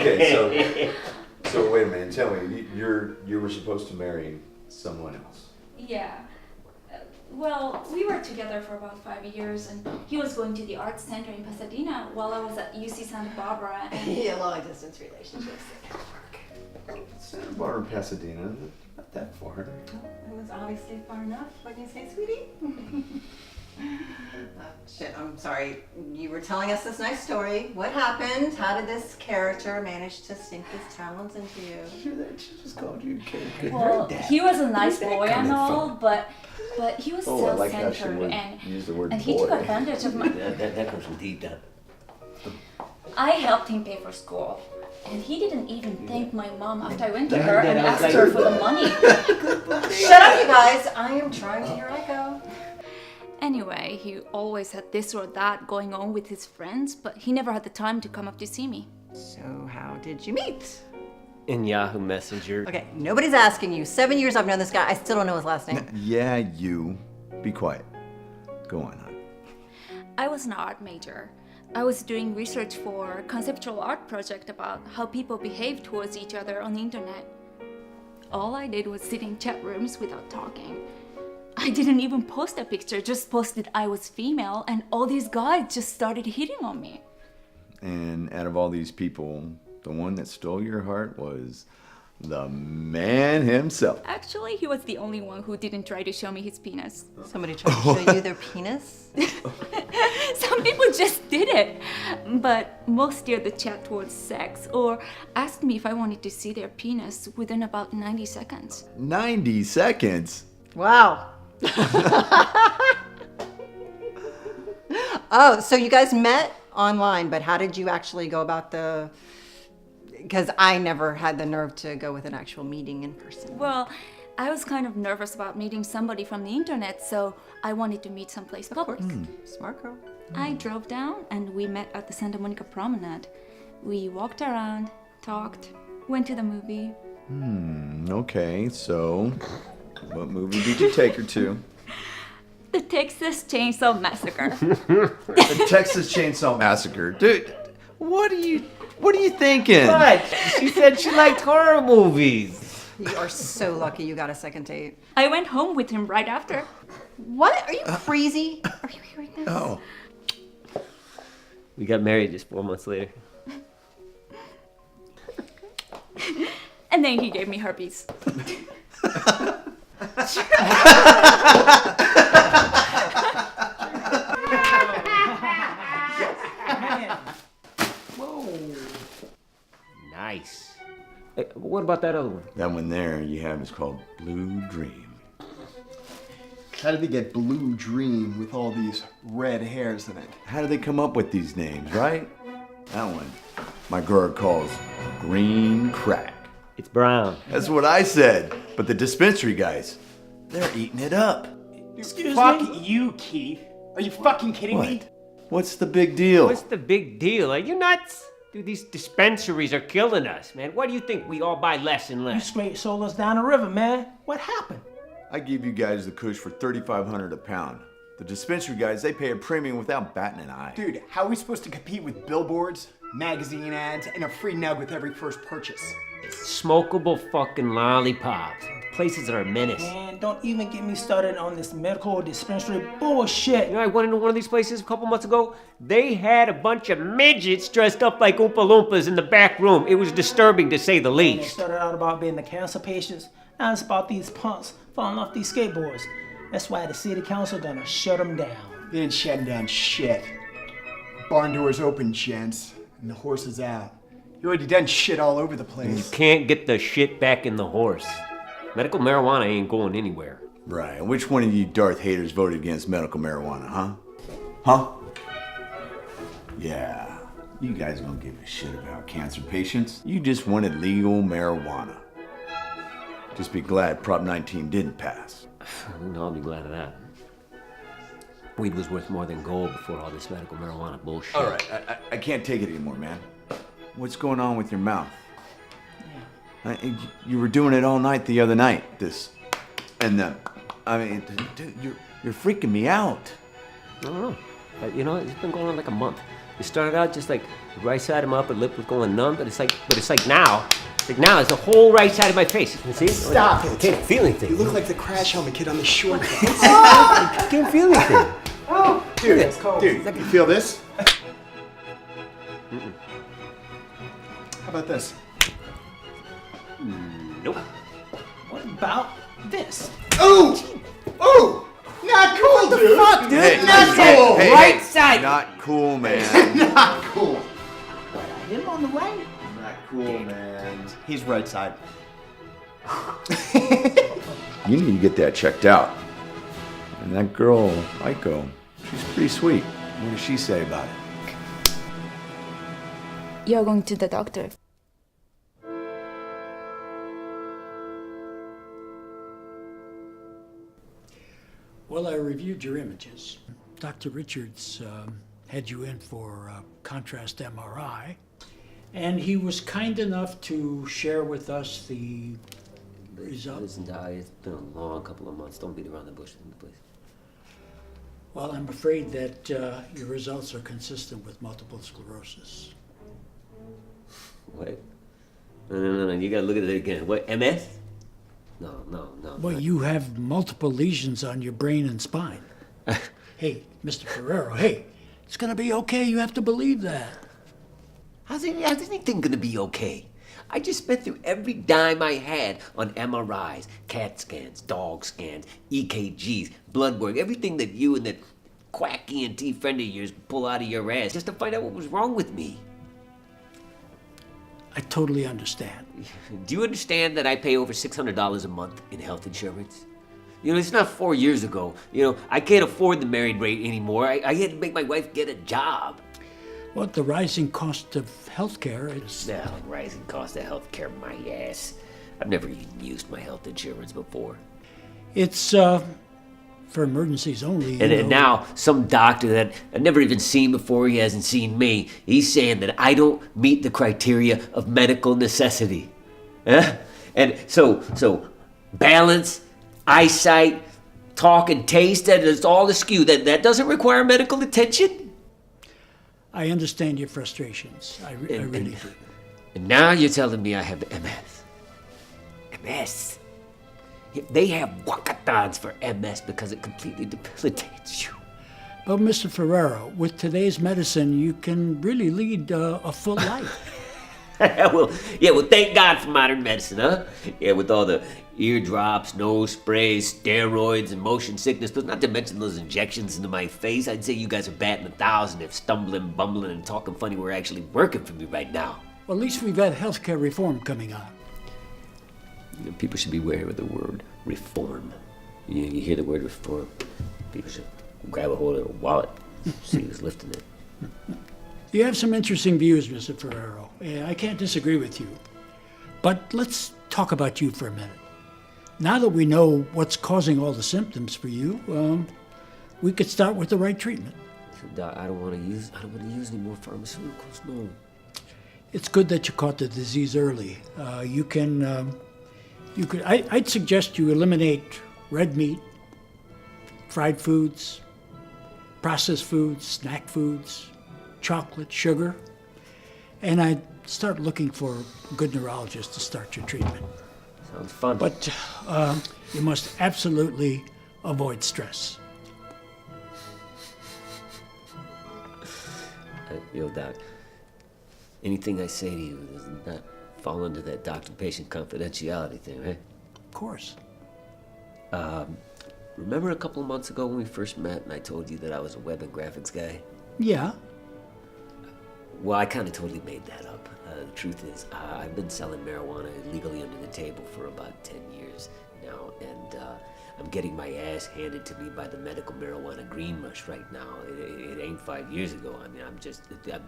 Okay, so wait a minute. Tell me, you were supposed to marry someone else. Yeah. Well, we were together for about 5 years, and he was going to the Arts Center in Pasadena while I was at UC Santa Barbara. Yeah, long-distance relationships. Santa Barbara, Pasadena, not that far. It was obviously far enough, wouldn't you say, sweetie? Shit, I'm sorry. You were telling us this nice story. What happened? How did this character manage to sink his talons into you? She just called you a character. Well, he was a nice boy and all, but he was self-centered, and he took advantage of my... That comes from deep down. I helped him pay for school, and he didn't even thank my mom after I went to her and asked her for the money. Shut up, you guys! I am trying to hear echo. Anyway, he always had this or that going on with his friends, but he never had the time to come up to see me. So how did you meet? In Yahoo Messenger. Okay, nobody's asking you. 7 years I've known this guy. I still don't know his last name. Yeah, you. Be quiet. Go on, hon. I was an art major. I was doing research for a conceptual art project about how people behave towards each other on the internet. All I did was sit in chat rooms without talking. I didn't even post a picture, just posted I was female, and all these guys just started hitting on me. And out of all these people, the one that stole your heart was the man himself. Actually, he was the only one who didn't try to show me his penis. Somebody tried to show you their penis? Some people just did it, but most steered the chat towards sex or asked me if I wanted to see their penis within about 90 seconds. 90 seconds? Wow. Oh, so you guys met online, but how did you actually go about the... Because I never had the nerve to go with an actual meeting in person. Well, I was kind of nervous about meeting somebody from the internet, so I wanted to meet someplace public. Smart girl. I drove down and we met at the Santa Monica Promenade. We walked around, talked, went to the movie. Okay, so what movie did you take her to? The Texas Chainsaw Massacre. The Texas Chainsaw Massacre. Dude, what are you thinking? What? She said she liked horror movies. You are so lucky you got a second date. I went home with him right after. What? Are you crazy? Are you hearing this? Oh. We got married just 4 months later. And then he gave me herpes. Nice. Hey, what about that other one? That one there you have is called Blue Dream. How did they get Blue Dream with all these red hairs in it? How do they come up with these names, right? That one, my girl calls Green Crack. It's brown. That's what I said. But the dispensary guys, they're eating it up. Excuse me? You, Keith. Are you fucking kidding me? What's the big deal? What's the big deal? Are you nuts? Dude, these dispensaries are killing us, man. What do you think? We all buy less and You less. straight sold us down the river, man. What happened? I give you guys the kush for $3,500 a pound. The dispensary guys, they pay a premium without batting an eye. Dude, how are we supposed to compete with billboards, magazine ads, and a free nug with every first purchase? Smokable fucking lollipops. Places that are a menace. Man, don't even get me started on this medical dispensary bullshit. You know, I went into one of these places a couple months ago. They had a bunch of midgets dressed up like Oompa Loompas in the back room. It was disturbing to say the They least. started out about being the cancer patients. Now it's about these punks falling off these skateboards. That's why the city council gonna shut them down. They ain't shutting down shit. Barn doors open, gents, and the horse is out. You already done shit all over the You place. can't get the shit back in the horse. Medical marijuana ain't going anywhere. Right. Which one of you Darth haters voted against medical marijuana, huh? Huh? Yeah. You guys don't give a shit about cancer patients. You just wanted legal marijuana. Just be glad Prop 19 didn't pass. I'll be glad of that. Weed was worth more than gold before all this medical marijuana bullshit. All right. I can't take it anymore, man. What's going on with your mouth? You were doing it all night the other night. I mean, dude, you're freaking me out. I don't know. You know, it's been going on like a month. It started out just like the right side of my upper lip was going numb, but it's like now it's the whole right side of my face. You can see? Stop. I can't feel anything. You look like the crash helmet kid on the short cuts. I can't feel anything. Dude, you feel this? How about this? Nope. What about this? Ooh! Ooh! Not cool, dude! Fuck, dude. Hey, Not hey, cool! hey, Right hey, side. Not cool, man. Not cool! Him on the right? Not cool, man. He's right side. You need to get that checked out. And that girl, Aiko, she's pretty sweet. What does she say about it? You're going to the doctor. Well, I reviewed your images. Dr. Richards had you in for a contrast MRI, and he was kind enough to share with us the results. Listen, Doc, it's been a long couple of months. Don't beat around the bush, please. Well, I'm afraid that your results are consistent with multiple sclerosis. What? No. You gotta look at it again. What, MS? No. Well, you have multiple lesions on your brain and spine. Hey, Mr. Ferrero, hey, it's gonna be okay. You have to believe that. How's anything gonna be okay? I just spent through every dime I had on MRIs, CAT scans, dog scans, EKGs, blood work, everything that you and that quack ENT friend of yours pull out of your ass just to find out what was wrong with me. I totally understand. Do you understand that I pay over $600 a month in health insurance? You know, it's not 4 years ago. You know, I can't afford the married rate anymore. I had to make my wife get a job. Well, the rising cost of healthcare is... Now, rising cost of health care, my ass. I've never even used my health insurance before. It's for emergencies only. And now, some doctor that I've never even seen before, he hasn't seen me, he's saying that I don't meet the criteria of medical necessity. Huh? And so balance, eyesight, talk, and taste, that is all askew. That doesn't require medical attention? I understand your frustrations. I really do. And now you're telling me I have MS. MS? They have walkathons for MS because it completely debilitates you. But Mr. Ferrero, with today's medicine, you can really lead a full life. well, thank God for modern medicine, huh? Yeah, with all the eardrops, nose sprays, steroids, and motion sickness, but not to mention those injections into my face, I'd say you guys are batting 1,000 if stumbling, bumbling, and talking funny were actually working for me right now. Well, at least we've had healthcare reform coming on. You know, people should be wary of the word reform. You hear the word reform, people should grab a hold of their wallet, see who's lifting it. You have some interesting views, Mr. Ferrero. I can't disagree with you. But let's talk about you for a minute. Now that we know what's causing all the symptoms for you, we could start with the right treatment. Doc, I don't want to use any more pharmaceuticals, no. It's good that you caught the disease early. I'd suggest you eliminate red meat, fried foods, processed foods, snack foods, chocolate, sugar, and I'd start looking for a good neurologist to start your treatment. Sounds fun. But you must absolutely avoid stress. Doc, anything I say to you does not fall under that doctor-patient confidentiality thing, right? Of course. Remember a couple of months ago when we first met and I told you that I was a web and graphics guy? Yeah. Well, I kind of totally made that up. The truth is, I've been selling marijuana illegally under the table for about 10 years now, and I'm getting my ass handed to me by the medical marijuana green rush right now. It ain't 5 years ago. I mean,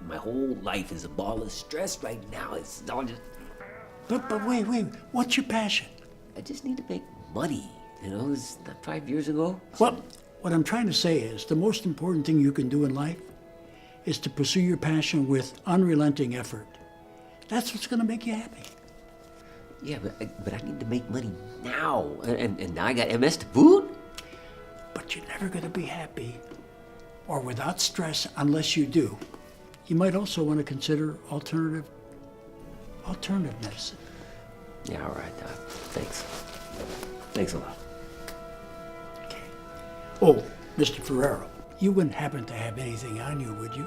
my whole life is a ball of stress right now. It's all just... But wait, what's your passion? I just need to make money. You know, it's not 5 years ago. Well, what I'm trying to say is the most important thing you can do in life is to pursue your passion with unrelenting effort. That's what's going to make you happy. Yeah, but I need to make money now. And now I got MS to boot? But you're never going to be happy or without stress unless you do. you might also want to consider alternative medicine. Yeah, all right, Doc. Thanks. Thanks a lot. Okay. Oh, Mr. Ferrero, you wouldn't happen to have anything on you, would you?